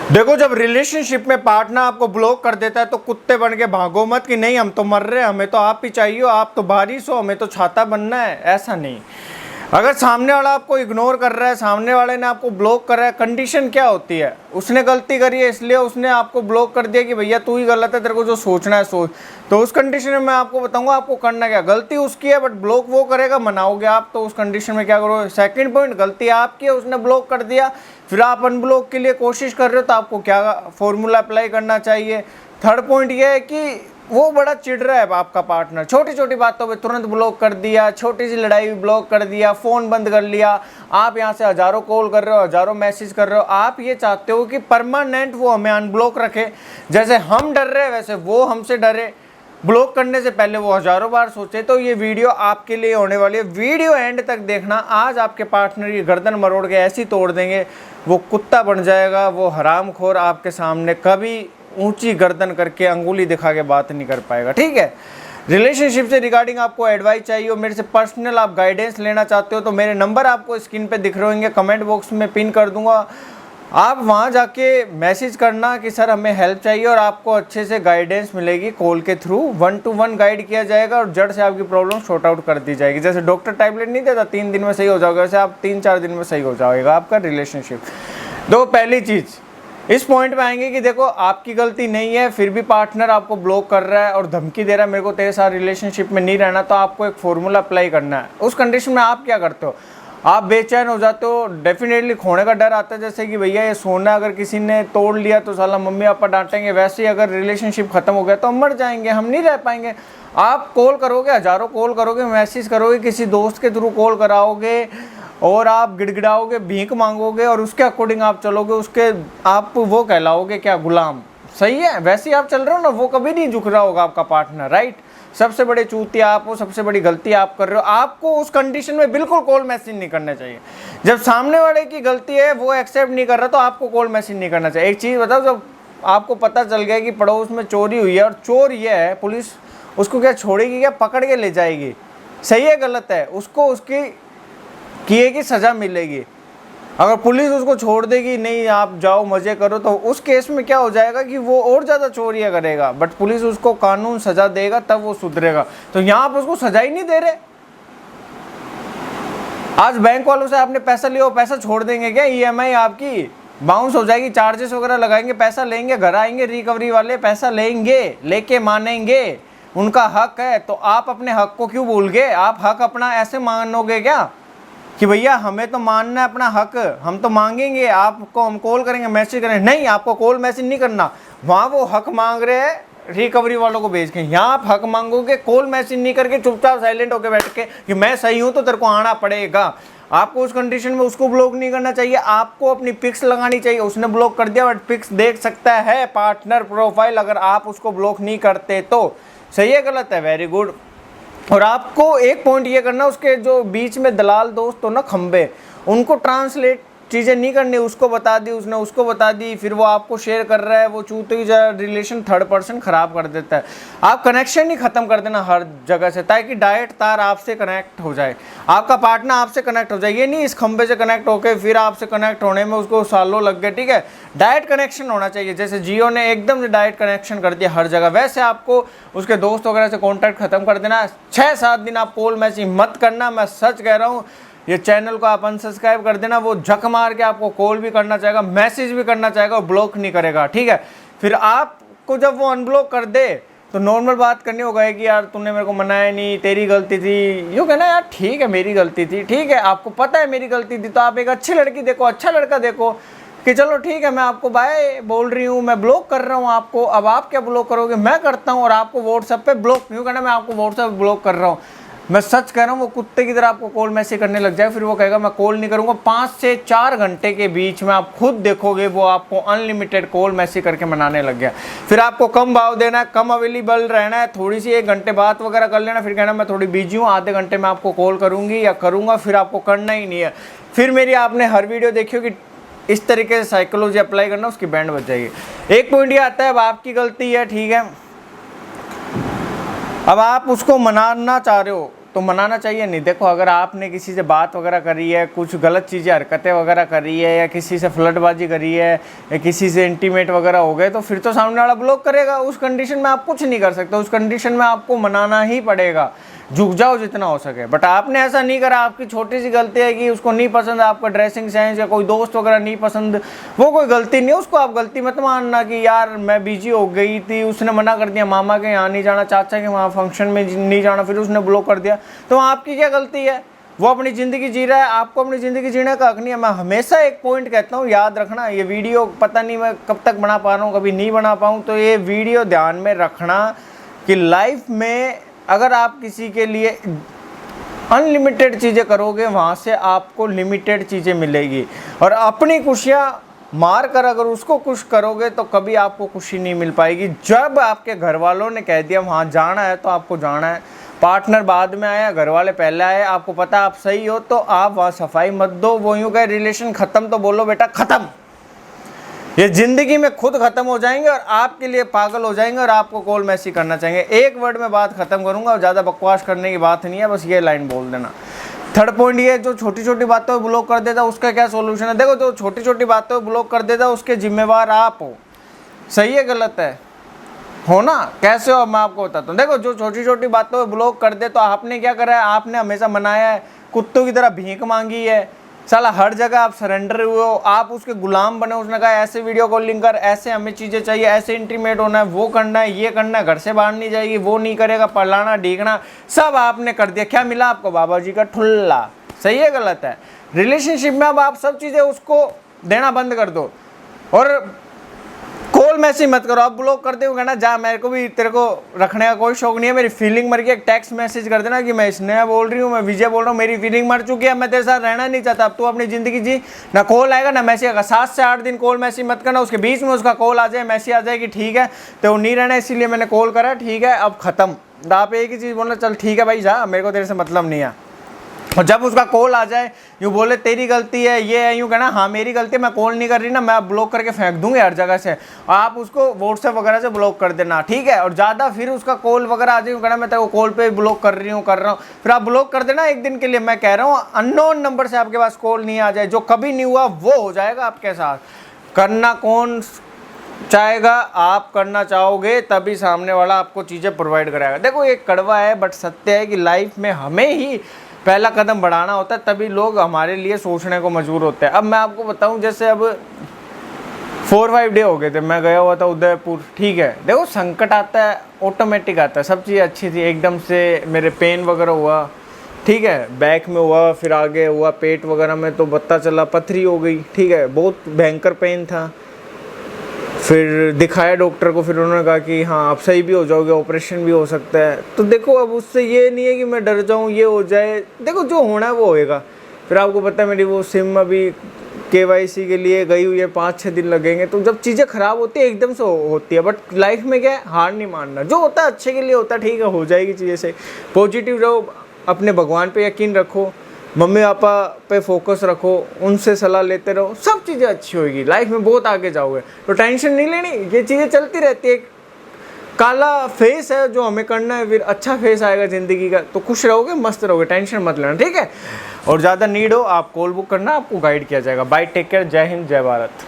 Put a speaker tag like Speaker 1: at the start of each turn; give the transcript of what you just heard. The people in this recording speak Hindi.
Speaker 1: देखो, जब रिलेशनशिप में पार्टनर आपको ब्लॉक कर देता है तो कुत्ते बन के भागो मत कि नहीं हम तो मर रहे हैं, हमें तो आप ही चाहिए, आप तो बारिश हो, हमें तो छाता बनना है। ऐसा नहीं। अगर सामने वाला आपको इग्नोर कर रहा है, सामने वाले ने आपको ब्लॉक कर रहा है, कंडीशन क्या होती है? उसने गलती करी है इसलिए उसने आपको ब्लॉक कर दिया कि भैया तू ही गलत है, तेरे को जो सोचना है सोच। तो उस कंडीशन में मैं आपको बताऊंगा आपको करना क्या। गलती उसकी है बट ब्लॉक वो करेगा, मनाओगे आप। तो उस कंडीशन में क्या करो? सेकंड पॉइंट, गलती आपकी है, उसने ब्लॉक कर दिया, फिर आप अनब्लॉक के लिए कोशिश कर रहे हो, तो आपको क्या फॉर्मूला अप्लाई करना चाहिए? थर्ड पॉइंट ये है कि वो बड़ा चिढ़ रहा है आपका पार्टनर, छोटी छोटी बातों पे तुरंत ब्लॉक कर दिया, छोटी सी लड़ाई भी ब्लॉक कर दिया, फ़ोन बंद कर लिया। आप यहाँ से हज़ारों कॉल कर रहे हो, हज़ारों मैसेज कर रहे हो। आप ये चाहते हो कि परमानेंट वो हमें अनब्लॉक रखे, जैसे हम डर रहे हैं वैसे वो हमसे डरे। ब्लॉक करने से पहले वो हज़ारों बार सोचे। तो ये वीडियो आपके लिए होने वाली है, वीडियो एंड तक देखना। आज आपके पार्टनर की गर्दन मरोड़ के ऐसी तोड़ देंगे, वो कुत्ता बन जाएगा, वो हरामखोर आपके सामने कभी ऊंची गर्दन करके अंगुली दिखा के बात नहीं कर पाएगा। ठीक है। रिलेशनशिप से रिगार्डिंग आपको एडवाइस चाहिए और मेरे से पर्सनल आप गाइडेंस लेना चाहते हो तो मेरे नंबर आपको स्क्रीन पे दिख रहे होंगे, कमेंट बॉक्स में पिन कर दूंगा। आप वहां जाके मैसेज करना कि सर हमें हेल्प चाहिए और आपको अच्छे से गाइडेंस मिलेगी। कॉल के थ्रू 1 to 1 गाइड किया जाएगा और जड़ से आपकी प्रॉब्लम सॉर्ट आउट कर दी जाएगी। जैसे डॉक्टर टैबलेट नहीं देता 3 दिन में सही हो जाओगे, वैसे आप 3-4 दिन में सही हो जाएगा आपका रिलेशनशिप। तो पहली चीज़ इस पॉइंट पे आएंगे कि देखो आपकी गलती नहीं है, फिर भी पार्टनर आपको ब्लॉक कर रहा है और धमकी दे रहा है मेरे को तेरे साथ रिलेशनशिप में नहीं रहना। तो आपको एक फॉर्मूला अप्लाई करना है। उस कंडीशन में आप क्या करते हो? आप बेचैन हो जाते हो, डेफिनेटली खोने का डर आता है। जैसे कि भैया ये सोना अगर किसी ने तोड़ लिया तो साला मम्मी पापा डांटेंगे, वैसे ही अगर रिलेशनशिप खत्म हो गया तो हम मर जाएंगे, हम नहीं रह पाएंगे। आप कॉल करोगे, हज़ारों कॉल करोगे, मैसेज करोगे, किसी दोस्त के थ्रू कॉल कराओगे और आप गिड़गिड़ाओगे, भीख मांगोगे और उसके अकॉर्डिंग आप चलोगे, उसके आप वो कहलाओगे क्या? गुलाम। सही है। वैसे ही आप चल रहे हो ना, वो कभी नहीं झुक रहा होगा आपका पार्टनर, राइट? सबसे बड़े चूतिया आप हो, सबसे बड़ी गलती आप कर रहे हो। आपको उस कंडीशन में बिल्कुल कॉल मैसेज नहीं करना चाहिए। जब सामने वाले की गलती है, वो एक्सेप्ट नहीं कर रहा, तो आपको कॉल मैसेज नहीं करना चाहिए। एक चीज़ बताओ, जब आपको पता चल गया कि पड़ोस में चोरी हुई है और चोर ये है, पुलिस उसको क्या छोड़ेगी? क्या पकड़ के ले जाएगी? सही है गलत है? उसको उसकी किए की सज़ा मिलेगी। अगर पुलिस उसको छोड़ देगी, नहीं आप जाओ मज़े करो, तो उस केस में क्या हो जाएगा कि वो और ज़्यादा चोरियाँ करेगा। बट पुलिस उसको कानून सज़ा देगा तब वो सुधरेगा। तो यहाँ आप उसको सज़ा ही नहीं दे रहे। आज बैंक वालों से आपने पैसा लिया, वो पैसा छोड़ देंगे क्या? EMI आपकी बाउंस हो जाएगी, चार्जेस वगैरह लगाएंगे, पैसा लेंगे, घर आएंगे, रिकवरी वाले पैसा लेंगे, लेके मानेंगे, उनका हक है। तो आप अपने हक को क्यों भूल गए? आप हक अपना ऐसे मानोगे क्या कि भैया हमें तो मानना है अपना हक, हम तो मांगेंगे, आपको हम कॉल करेंगे, मैसेज करेंगे? नहीं, आपको कॉल मैसेज नहीं करना। वहाँ वो हक मांग रहे हैं रिकवरी वालों को भेज के, यहाँ आप हक मांगोगे कॉल मैसेज नहीं करके, चुपचाप साइलेंट होकर बैठ के कि मैं सही हूँ तो तेरे को आना पड़ेगा। आपको उस कंडीशन में उसको ब्लॉक नहीं करना चाहिए, आपको अपनी पिक्स लगानी चाहिए। उसने ब्लॉक कर दिया बट पिक्स देख सकता है पार्टनर प्रोफाइल, अगर आप उसको ब्लॉक नहीं करते तो। सही है गलत है? Very good. और आपको एक पॉइंट ये करना, उसके जो बीच में दलाल दोस्त हो ना, खंबे, उनको ट्रांसलेट चीज़ें नहीं करनी। उसको बता दी, उसने उसको बता दी, फिर वो आपको शेयर कर रहा है, वो चूते की जरा रिलेशन थर्ड पर्सन खराब कर देता है। आप कनेक्शन ही खत्म कर देना हर जगह से, ताकि डायरेक्ट तार आपसे कनेक्ट हो जाए, आपका पार्टनर आपसे कनेक्ट हो जाए। ये नहीं इस खंबे से कनेक्ट होकर फिर आपसे कनेक्ट होने में उसको सालों लग गए। ठीक है, डायरेक्ट कनेक्शन होना चाहिए। जैसे जियो ने एकदम से डायरेक्ट कनेक्शन कर दिया हर जगह, वैसे आपको उसके दोस्त वगैरह से कॉन्टैक्ट खत्म कर देना। 6-7 दिन आप कॉल मैसेज मत करना, मैं सच कह रहा हूँ। ये चैनल को आप अनसब्सक्राइब कर देना, वो झक मार के आपको कॉल भी करना चाहेगा, मैसेज भी करना चाहेगा और ब्लॉक नहीं करेगा। ठीक है, फिर आपको जब वो अनब्लॉक कर दे तो नॉर्मल बात करनी होगा कि यार तूने मेरे को मनाया नहीं, तेरी गलती थी। यूँ कहना यार ठीक है मेरी गलती थी, ठीक है आपको पता है मेरी गलती थी, तो आप एक अच्छी लड़की देखो, अच्छा लड़का देखो कि चलो ठीक है मैं आपको बाय बोल रही हूँ, मैं ब्लॉक कर रहा हूँ आपको। अब आप क्या ब्लॉक करोगे? मैं करता हूँ और आपको व्हाट्सएप पे ब्लॉक नहीं करना, मैं आपको व्हाट्सएप ब्लॉक कर रहा हूँ। मैं सच कह रहा हूँ, वो कुत्ते की तरह आपको कॉल मैसेज करने लग जाए, फिर वो कहेगा मैं कॉल नहीं करूँगा। 5 से 4 घंटे के बीच में आप खुद देखोगे वो आपको अनलिमिटेड कॉल मैसेज करके मनाने लग गया। फिर आपको कम भाव देना है, कम अवेलेबल रहना है, थोड़ी सी 1 घंटे बात वगैरह कर लेना, फिर कहना मैं थोड़ी बिजी हूँ, आधे घंटे में आपको कॉल करूँगी या करूँगा, फिर आपको करना ही नहीं है। फिर मेरी आपने हर वीडियो देखी होगी, इस तरीके से साइकोलॉजी अप्लाई करना, उसकी बैंड बच जाएगी। एक पॉइंट ये आता है, अब आपकी गलती है, ठीक है, अब आप उसको मनाना चाह रहे हो, तो मनाना चाहिए नहीं। देखो अगर आपने किसी से बात वगैरह करी है, कुछ गलत चीज़ें हरकतें वगैरह करी है, या किसी से फ्लर्टबाजी करी है, या किसी से इंटीमेट वगैरह हो गए, तो फिर तो सामने वाला ब्लॉक करेगा। उस कंडीशन में आप कुछ नहीं कर सकते, उस कंडीशन में आपको मनाना ही पड़ेगा, झुक जाओ जितना हो सके। बट आपने ऐसा नहीं करा, आपकी छोटी सी गलती है कि उसको नहीं पसंद आपका ड्रेसिंग सेंस, या कोई दोस्त वगैरह नहीं पसंद, वो कोई गलती नहीं है, उसको आप गलती मत मानना कि यार मैं बिजी हो गई थी, उसने मना कर दिया, मामा के यहाँ नहीं जाना, चाचा के वहाँ फंक्शन में नहीं जाना, फिर उसने ब्लॉक कर दिया, तो आपकी क्या गलती है? वो अपनी ज़िंदगी जी रहा है, आपको अपनी ज़िंदगी जीने का हक नहीं है। मैं हमेशा एक पॉइंट कहता हूँ, याद रखना, ये वीडियो पता नहीं मैं कब तक बना पा रहा हूँ, कभी नहीं बना पाऊँ, तो ये वीडियो ध्यान में रखना कि लाइफ में अगर आप किसी के लिए अनलिमिटेड चीज़ें करोगे, वहाँ से आपको लिमिटेड चीज़ें मिलेगी। और अपनी खुशियाँ मार कर अगर उसको खुश करोगे तो कभी आपको खुशी नहीं मिल पाएगी। जब आपके घर वालों ने कह दिया वहाँ जाना है तो आपको जाना है, पार्टनर बाद में आया, घर वाले पहले आए, आपको पता आप सही हो, तो आप वहाँ सफाई मत दो। वो यूँ कहे रिलेशन ख़त्म, तो बोलो बेटा ख़त्म, ये ज़िंदगी में खुद ख़त्म हो जाएंगे और आपके लिए पागल हो जाएंगे और आपको कॉल मैसेज करना चाहेंगे। एक वर्ड में बात ख़त्म करूँगा और ज़्यादा बकवास करने की बात नहीं है, बस ये लाइन बोल देना। थर्ड पॉइंट ये, जो छोटी छोटी बातों पर ब्लॉक कर देता उसका क्या सोल्यूशन है? देखो, जो छोटी छोटी बातों पर ब्लॉक कर देता उसके जिम्मेवार आप हो। सही है गलत है? हो ना? कैसे हो मैं आपको बताता हूँ। देखो, जो छोटी छोटी बातों पर ब्लॉक कर दे तो आपने क्या करा है? आपने हमेशा मनाया है, कुत्तों की तरह भीख मांगी है, साला हर जगह आप सरेंडर हुए हो, आप उसके गुलाम बने। उसने कहा ऐसे वीडियो कॉलिंग कर, ऐसे हमें चीज़ें चाहिए, ऐसे इंटीमेट होना है, वो करना है, ये करना है, घर से बाहर नहीं जाएगी, वो नहीं करेगा, पढ़ाना ढीकना सब आपने कर दिया। क्या मिला आपको? बाबा जी का ठुल्ला। सही है गलत है? रिलेशनशिप में अब आप सब चीज़ें उसको देना बंद कर दो और कॉल मैसेज मत करो। आप ब्लॉक कर दोगे ना, जा, मेरे को भी तेरे को रखने का कोई शौक नहीं है, मेरी फीलिंग मर गई, एक टेक्स्ट मैसेज कर देना कि मैं स्नेहा बोल रही हूँ, मैं विजय बोल रहा हूँ, मेरी फीलिंग मर चुकी है, मैं तेरे साथ रहना नहीं चाहता, अब तू अपनी ज़िंदगी जी। ना कॉल आएगा ना मैसेज आएगा। 7 से 8 दिन कॉल मैसेज मत करना, उसके बीच में उसका कॉल आ जाए, मैसेज आ जाए कि ठीक है तो नहीं रहना, इसीलिए मैंने कॉल करा, ठीक है अब ख़त्म। आप एक ही चीज़ बोलना, चल ठीक है भाई जा, मेरे को तेरे से मतलब नहीं है। और जब उसका कॉल आ जाए, यूँ बोले तेरी गलती है, ये है, यूँ कहना हाँ मेरी गलती है, मैं कॉल नहीं कर रही ना, मैं ब्लॉक करके फेंक दूंगी हर जगह से। आप उसको व्हाट्सएप वगैरह से ब्लॉक कर देना, ठीक है? और ज़्यादा फिर उसका कॉल वगैरह आ जाए, यूँ कहना मैं तेरे को कॉल पे ब्लॉक कर रही हूँ, कर रहा हूँ, फिर आप ब्लॉक कर देना एक दिन के लिए। मैं कह रहा हूँ अननोन नंबर से आपके पास कॉल नहीं आ जाए, जो कभी नहीं हुआ वो हो जाएगा आपके साथ। करना कौन चाहेगा? आप करना चाहोगे तभी सामने वाला आपको चीज़ें प्रोवाइड कराएगा। देखो ये कड़वा है बट सत्य है कि लाइफ में हमें ही पहला कदम बढ़ाना होता है, तभी लोग हमारे लिए सोचने को मजबूर होते हैं। अब मैं आपको बताऊं, जैसे अब 4-5 डे हो गए थे, मैं गया हुआ था उदयपुर, ठीक है? देखो संकट आता है, ऑटोमेटिक आता है, सब चीज़ अच्छी थी, एकदम से मेरे पेन वगैरह हुआ, ठीक है, बैक में हुआ, फिर आगे हुआ पेट वगैरह में, तो पता चला पथरी हो गई, ठीक है, बहुत भयंकर पेन था। फिर दिखाया डॉक्टर को, फिर उन्होंने कहा कि हाँ आप सही भी हो जाओगे, ऑपरेशन भी हो सकता है। तो देखो अब उससे ये नहीं है कि मैं डर जाऊँ, ये हो जाए, देखो जो होना है वो होएगा। फिर आपको पता है मेरी वो सिम अभी KYC के लिए गई हुई है, 5-6 दिन लगेंगे। तो जब चीज़ें ख़राब होती है एकदम से होती है, बट लाइफ में क्या है, हार नहीं मानना, जो होता है अच्छे के लिए होता है, ठीक है हो जाएगी चीज़ें से। पॉजिटिव रहो, अपने भगवान पे यकीन रखो, मम्मी पापा पे फोकस रखो, उनसे सलाह लेते रहो, सब चीज़ें अच्छी होगी, लाइफ में बहुत आगे जाओगे। तो टेंशन नहीं लेनी, ये चीज़ें चलती रहती है। काला फेस है जो हमें करना है, फिर अच्छा फेस आएगा ज़िंदगी का, तो खुश रहोगे, मस्त रहोगे, टेंशन मत लेना, ठीक है? और ज़्यादा नीड हो आप कॉल बुक करना, आपको गाइड किया जाएगा। बाय, टेक केयर, जय हिंद, जय भारत।